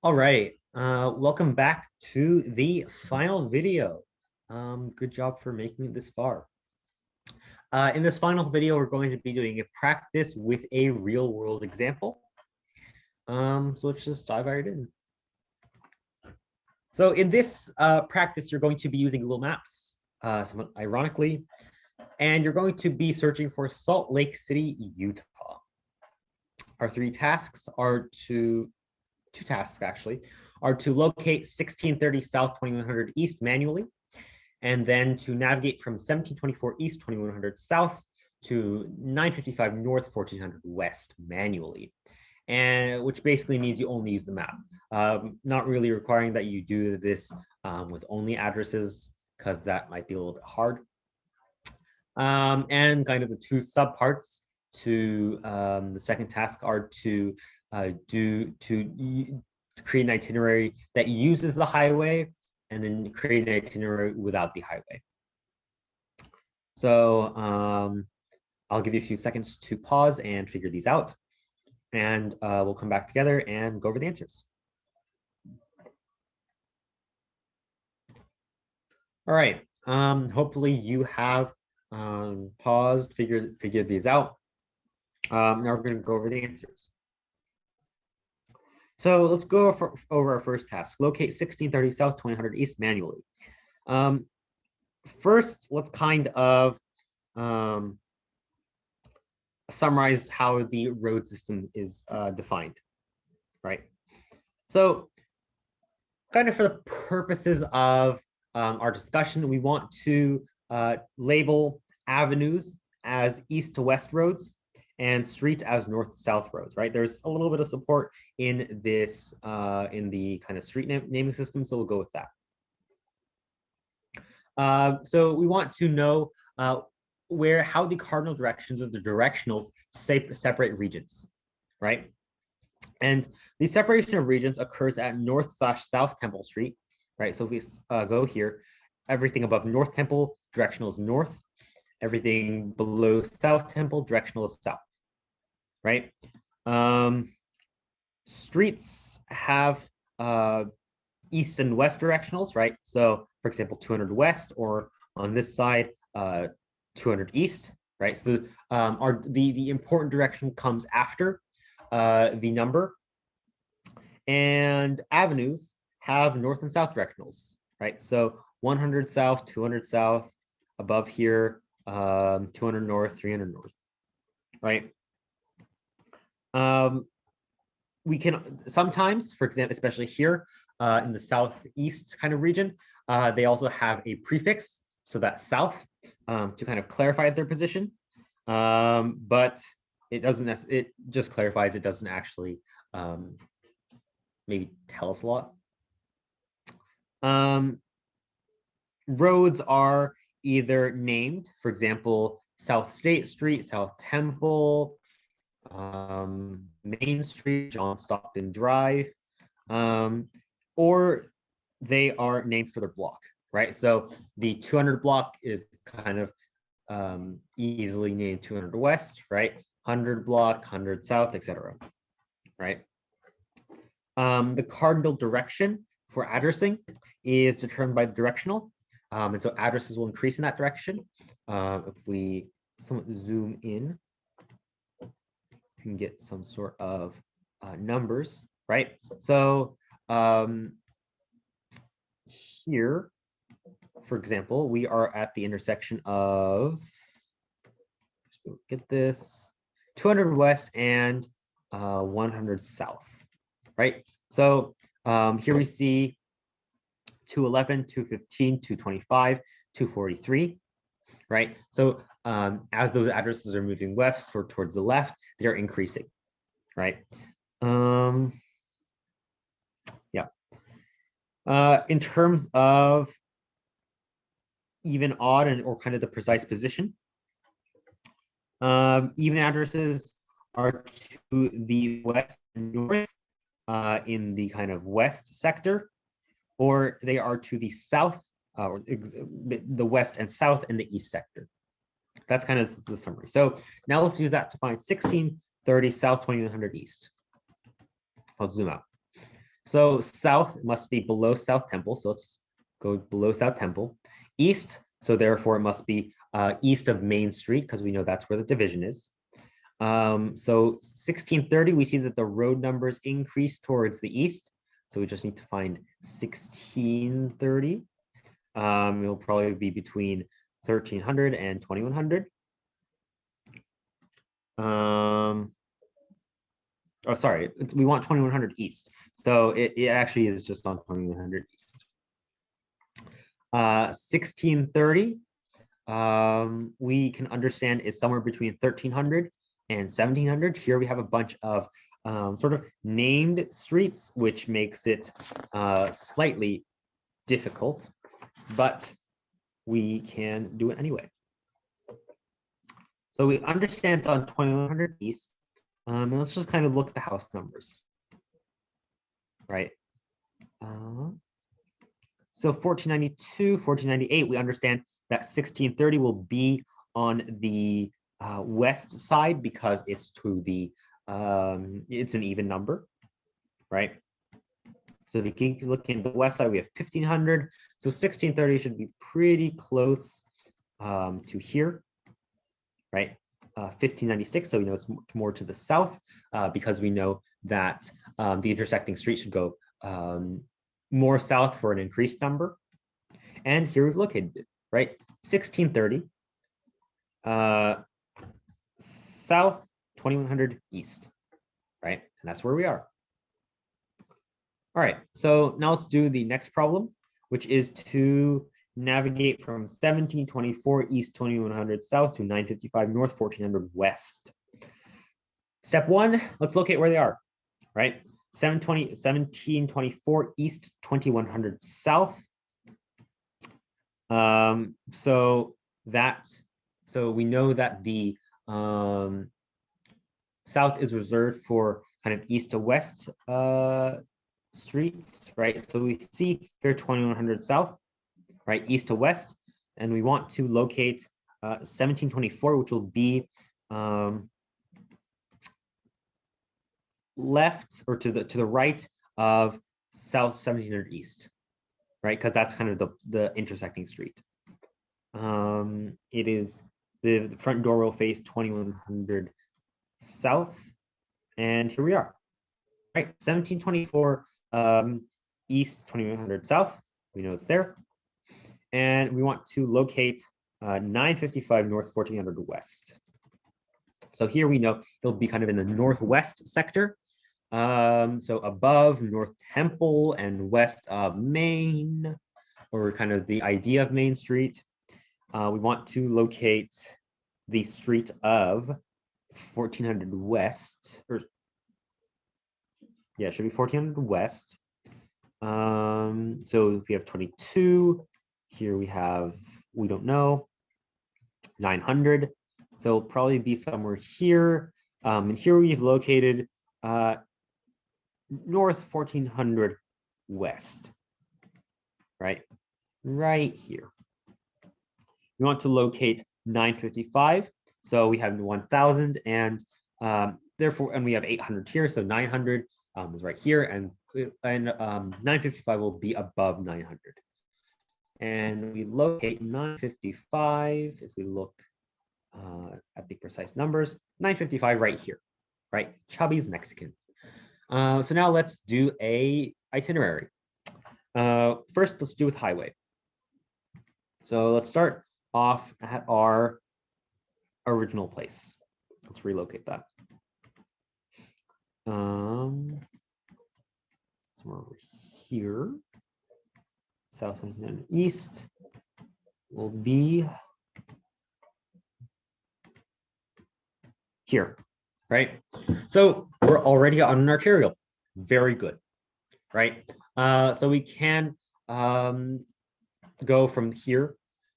All right, welcome back to the final video. Good job for making it this far. In this final video, we're going to be doing a practice with a real world example. So let's just dive right in. So in this practice, you're going to be using Google Maps, somewhat ironically, and you're going to be searching for Salt Lake City, Utah. Our two tasks actually, are to locate 1630 South 2100 East manually, and then to navigate from 1724 East 2100 South to 955 North 1400 West manually, and which basically means you only use the map. Not really requiring that you do this with only addresses, because that might be a little bit hard. And kind of the two subparts to the second task are to create an itinerary that uses the highway, and then create an itinerary without the highway. So I'll give you a few seconds to pause and figure these out, and we'll come back together and go over the answers. All right, hopefully you have paused, figured these out. Now we're going to go over the answers. So let's go over our first task. Locate 1630 South 2000 East manually. First, let's kind of summarize how the road system is defined, right? So kind of for the purposes of our discussion, we want to label avenues as east to west roads and streets as north to south roads, right? There's a little bit of support in this, in the kind of street naming system, so we'll go with that. So we want to know how the cardinal directions of the directionals separate regions, right? And the separation of regions occurs at north/south Temple Street, right? So if we go here, everything above North Temple, directional is north. Everything below South Temple, directional is south, right? Streets have east and west directionals, right? So for example, 200 west, or on this side, 200 east, right? So the important direction comes after the number. And avenues have north and south directionals, right? So 100 south, 200 south, above here, 200 north, 300 north, right? We can sometimes, for example, especially here in the southeast kind of region, they also have a prefix, so that's south, to kind of clarify their position. But it doesn't, it just clarifies, it doesn't actually maybe tell us a lot. Roads are either named, for example, South State Street, South Temple, Main Street, John Stockton Drive, or they are named for their block, right? So the 200 block is kind of easily named 200 West, right? 100 block, 100 South, etc., right? The cardinal direction for addressing is determined by the directional, and so addresses will increase in that direction. If we somewhat zoom in, you can get some sort of numbers, right? So here, for example, we are at the intersection of, get this, 200 west and 100 south, right? So here we see 211, 215, 225, 243, right? So as those addresses are moving west or towards the left, they're increasing, right? Yeah. In terms of even, odd, and or kind of the precise position, even addresses are to the west and north in the kind of west sector, or they are to the south, or the west and south in the east sector. That's kind of the summary. So now let's use that to find 1630 South 2100 East. I'll zoom out. So south must be below South Temple. So let's go below South Temple. East, so therefore it must be east of Main Street because we know that's where the division is. So 1630, we see that the road numbers increase towards the east. So we just need to find 1630. It'll probably be between 1300 and 2100. Oh, sorry, we want 2100 east. So it actually is just on 2100 east. 1630, we can understand is somewhere between 1300 and 1700. Here we have a bunch of sort of named streets, which makes it slightly difficult, but we can do it anyway. So we understand it's on 2100 east. And let's just kind of look at the house numbers, right? So 1492, 1498, we understand that 1630 will be on the west side because it's to the, it's an even number, right? So if you keep looking at the west side, we have 1500. So 1630 should be pretty close to here, right? 1596, so we know it's more to the south because we know that the intersecting street should go more south for an increased number. And here we've located it, right? 1630, south, 2100 east, right? And that's where we are. All right, so now let's do the next problem, which is to navigate from 1724 east, 2100 south to 955 north, 1400 west. Step one, let's locate where they are, right? 1724 east, 2100 south. So we know that the south is reserved for kind of east to west streets, right? So we see here 2100 south, right, east to west, and we want to locate 1724, which will be left or to the right of south 1700 east, right? Because that's kind of the intersecting street. It is the front door will face 2100 south, and here we are, right? 1724 east, 2100 south. We know it's there, and we want to locate 955 north, 1400 west. So here we know it'll be kind of in the northwest sector. So above North Temple and west of Main, or kind of the idea of Main Street. We want to locate the street of 1400 west, or yeah, it should be 1400 west. So we have 22. Here we have, we don't know, 900. So it'll probably be somewhere here. And here we've located north 1400 west, right? Right here. We want to locate 955. So we have 1000 and therefore, and we have 800 here. So 900 is right here, and 955 will be above 900. And we locate 955, if we look at the precise numbers, 955 right here, right? Chubby's Mexican. So now let's do a itinerary. First, let's do with highway. So let's start off at our original place. Let's relocate that. Somewhere over here. South and east will be here, right? So we're already on an arterial. Very good, right? So we can go from here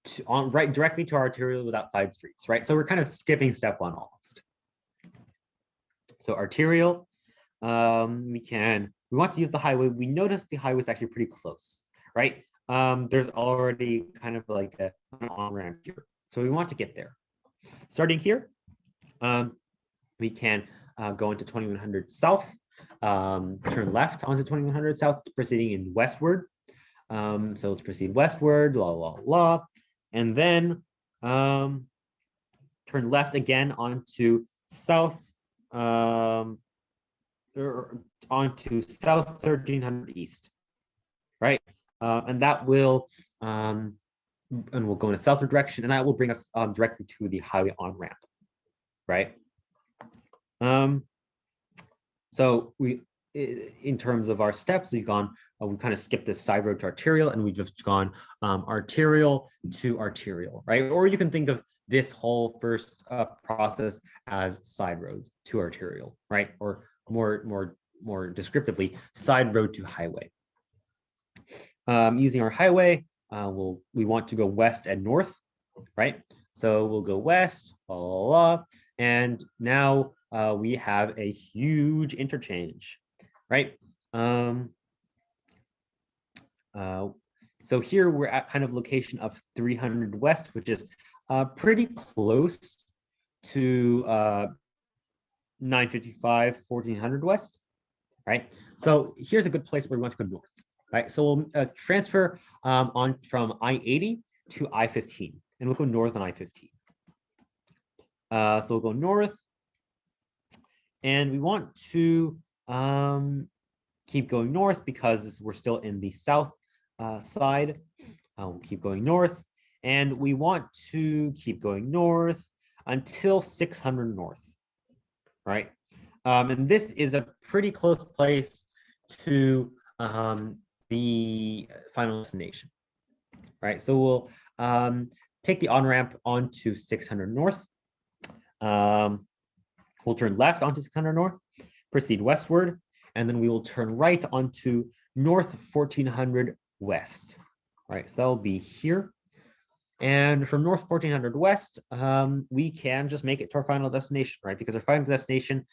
to right directly to our arterial without side streets, right? So we're kind of skipping step one almost. So arterial, we want to use the highway. We notice the highway is actually pretty close, right? There's already kind of like an on-ramp here. So we want to get there. Starting here, we can go into 2100 south. turn left onto 2100 South, proceeding in westward. So let's proceed westward, and then turn left again onto south, or onto south 1300 east, right? And that will, and we'll go in a southward direction, and that will bring us directly to the highway on ramp, right? So in terms of our steps, we've gone, we kind of skipped this side road to arterial, and we've just gone arterial to arterial, right? Or you can think of this whole first process as side road to arterial, right? Or more descriptively, side road to highway. Using our highway, we want to go west and north, right? So we'll go west, and now we have a huge interchange, right? So here we're at kind of location of 300 west, which is pretty close to 955, 1400 west, right? So here's a good place where we want to go north, right? So we'll transfer on from I-80 to I-15, and we'll go north on I-15. So we'll go north, and we want to keep going north because we're still in the south side. We'll keep going north, and we want to keep going north until 600 north, right? And this is a pretty close place to the final destination, right? So we'll take the on-ramp onto 600 north. We'll turn left onto 600 north, proceed westward, and then we will turn right onto north 1400 west, right? So that will be here. And from north 1400 west, we can just make it to our final destination, right? Because our final destination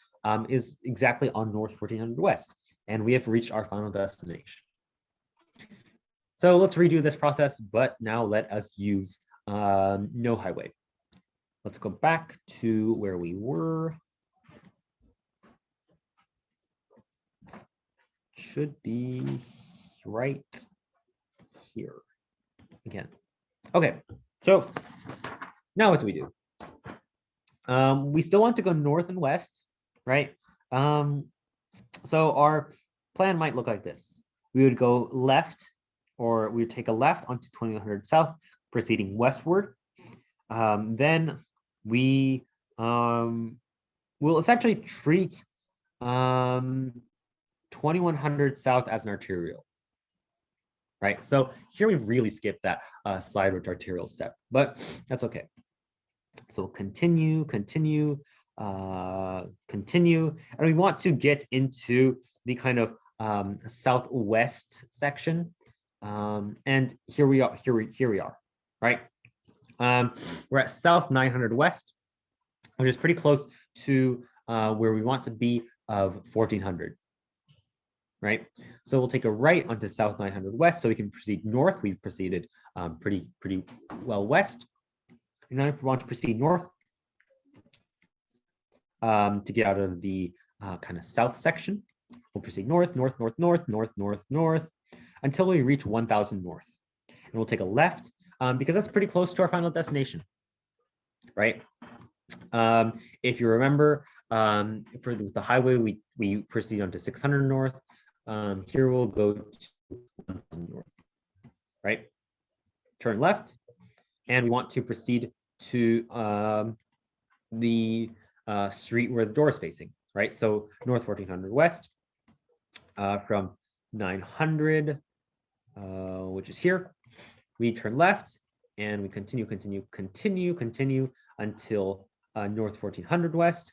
is exactly on north 1400 west, and we have reached our final destination. So let's redo this process, but now let us use no highway. Let's go back to where we were. Should be right here again. Okay, so now what do we do? We still want to go north and west, right? So our plan might look like this. We would go left, or we would take a left onto 2100 south, proceeding westward. Then we will essentially treat 2100 south as an arterial, right? So here we've really skipped that side road to arterial step, but that's okay. So we'll continue, and we want to get into the kind of southwest section, and here we are, right? We're at south 900 west, which is pretty close to where we want to be of 1400. Right, so we'll take a right onto south 900 west, so we can proceed north. We've proceeded pretty well west, and now if we want to proceed north to get out of the kind of south section, we'll proceed north until we reach 1000 north, and we'll take a left because that's pretty close to our final destination, right? If you remember, for the highway, we proceed onto 600 north. Here we'll go to north, right? Turn left, and we want to proceed to the street where the door is facing, right? So north 1400 west, from 900, which is here. We turn left, and we continue until north 1400 west,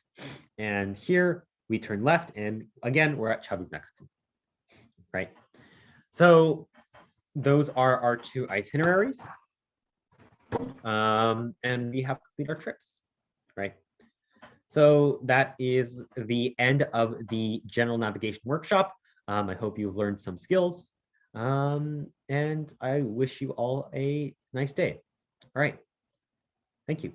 and here we turn left, and again we're at Chubby's Mexican. Right, so those are our two itineraries, and we have completed our trips, right? So that is the end of the general navigation workshop. I hope you've learned some skills, and I wish you all a nice day. All right, thank you.